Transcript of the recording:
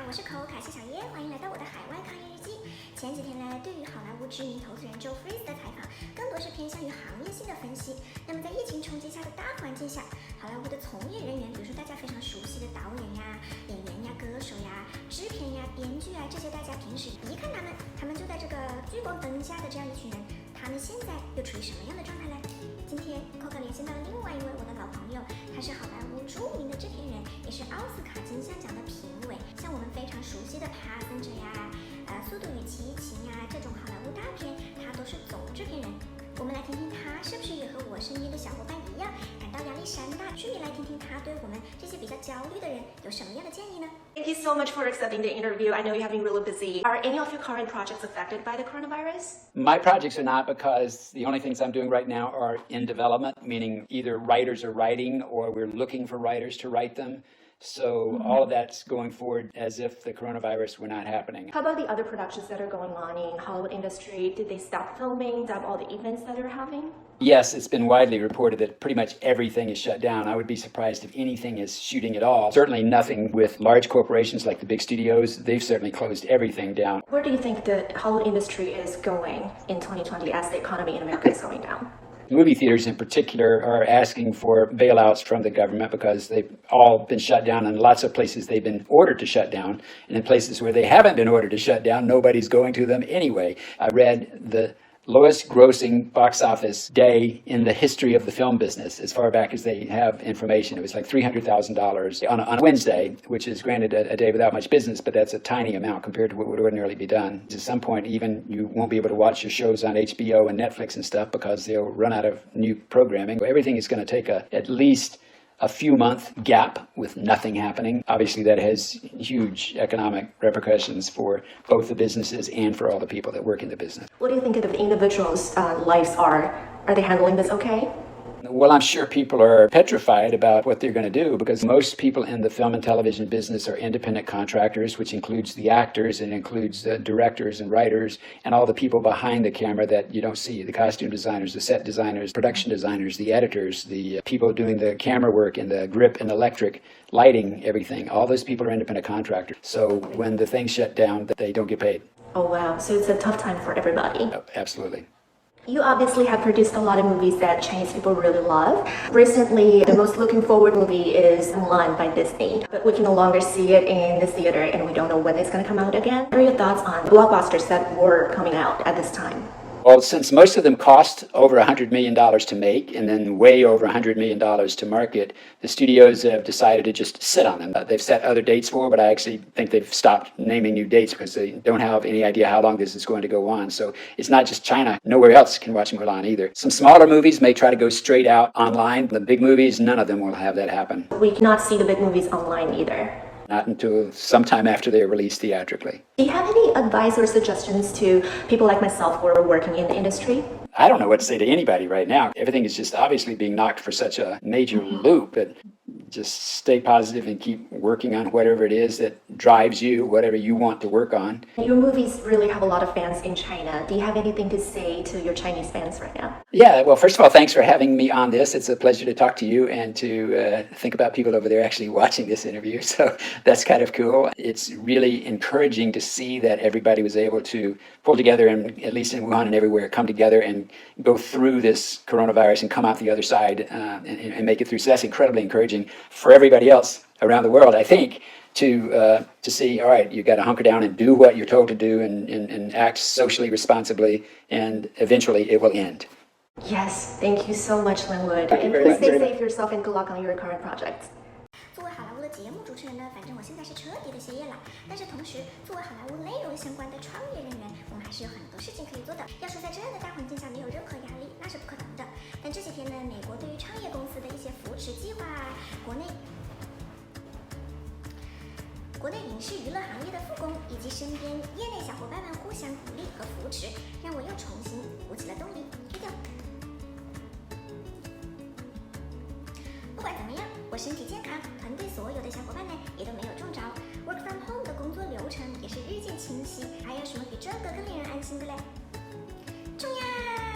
我是口凯西小叶，欢迎来到我的海外抗疫日记。前几天呢，对于好莱坞知名投资人Spinks的采访，更多是偏向于行业性的分析。那么在疫情冲击下的大环境下，好莱坞的从业人员，比如说大家非常熟悉的导演呀、演员呀、歌手呀、制片呀、编剧啊，这些大家平时一看他们就在这个聚光灯下的这样一群人，他们现在又处于什么样的状态呢？今天Coca连线到了另外一位我的老朋友，他是好莱坞著名的制片人，也是奥斯卡金像奖的评委，像我们非常熟悉的《Passenger》呀、速度与激情呀这种好莱坞大片，他都是总制片人。我们来听听他是不是也和我身边的小伙伴一样，感到压力山大，顺便来听听他对我们这些比较焦虑的人有什么样的建议呢？ Thank you so much for accepting the interview. I know you have been really busy. Are any of your current projects affected by the coronavirus? My projects are not, because the only things I'm doing right now are in development, meaning either writers are writing or we're looking for writers to write them. So all of that's going forward as if the coronavirus were not happening. How about the other productions that are going on in Hollywood industry? Did they stop filming? Stop all the events that they're having? Yes, it's been widely reported that pretty much everything is shut down. I would be surprised if anything is shooting at all. Certainly nothing with large corporations like the big studios. They've certainly closed everything down. Where do you think the Hollywood industry is going in 2020 as the economy in America is going down? Movie theaters in particular are asking for bailouts from the government because they've all been shut down. In lots of places they've been ordered to shut down. And in places where they haven't been ordered to shut down, nobody's going to them anyway. I read the lowest grossing box office day in the history of the film business, as far back as they have information. It was like $300,000 on a Wednesday, which is granted a day without much business, but that's a tiny amount compared to what would ordinarily be done. At some point, even you won't be able to watch your shows on HBO and Netflix and stuff because they'll run out of new programming. Everything is going to take at least a few-month gap with nothing happening. Obviously, that has huge economic repercussions for both the businesses and for all the people that work in the business. What do you think of the individuals' lives are? Are they handling this okay? Well, I'm sure people are petrified about what they're going to do because most people in the film and television business are independent contractors, which includes the actors and includes the directors and writers and all the people behind the camera that you don't see, the costume designers, the set designers, production designers, the editors, the people doing the camera work and the grip and electric lighting, everything. All those people are independent contractors. So when the things shut down, they don't get paid. Oh, wow. So it's a tough time for everybody. Oh, absolutely. You obviously have produced a lot of movies that Chinese people really love. Recently, the most looking forward movie is Mulan by Disney, but we can no longer see it in the theater and we don't know when it's going to come out again. What are your thoughts on blockbusters that were coming out at this time? Well, since most of them cost over $100 million to make and then way over $100 million to market, the studios have decided to just sit on them. They've set other dates for, but I actually think they've stopped naming new dates because they don't have any idea how long this is going to go on. So it's not just China. Nowhere else can watch Mulan either. Some smaller movies may try to go straight out online. The big movies, none of them will have that happen. We cannot see the big movies online either. Not until sometime after they are released theatrically. Do you have any advice or suggestions to people like myself who are working in the industry? I don't know what to say to anybody right now. Everything is just obviously being knocked for such a major loop, but just stay positive and keep working on whatever it is that drives you, whatever you want to work on. Your movies really have a lot of fans in China. Do you have anything to say to your Chinese fans right now? Yeah, well, first of all, thanks for having me on this. It's a pleasure to talk to you and to think about people over there actually watching this interview. So that's kind of cool. It's really encouraging to see that everybody was able to pull together and, at least in Wuhan and everywhere, come together and go through this coronavirus and come out the other side and make it through. So that's incredibly encouraging for everybody else around the world, I think, to see, all right, you got to hunker down and do what you're told to do and act socially responsibly, and eventually it will end. Yes, thank you so much, Lynwood. Thank you And very please much. stay safe yourself and good luck on your current projects. 作为好莱坞的节目主持人呢，反正我现在是彻底的歇业了。但是同时，作为好莱坞内容相关的创业人员，我们还是有很多事情可以做的。要说在这样的大环境下没有任何压力，那是不可能的。但这些天呢，美国对于创业公司的一些扶持计划啊，国内影视娱乐行业的复工，以及身边业内小伙伴们互相鼓励和扶持，让我又重新鼓起了动力。不管怎么样，我身体健康，团队所有的小伙伴呢也都没有中招。Work from home 的工作流程也是日渐清晰，还有什么比这个更令人安心的嘞？冲呀！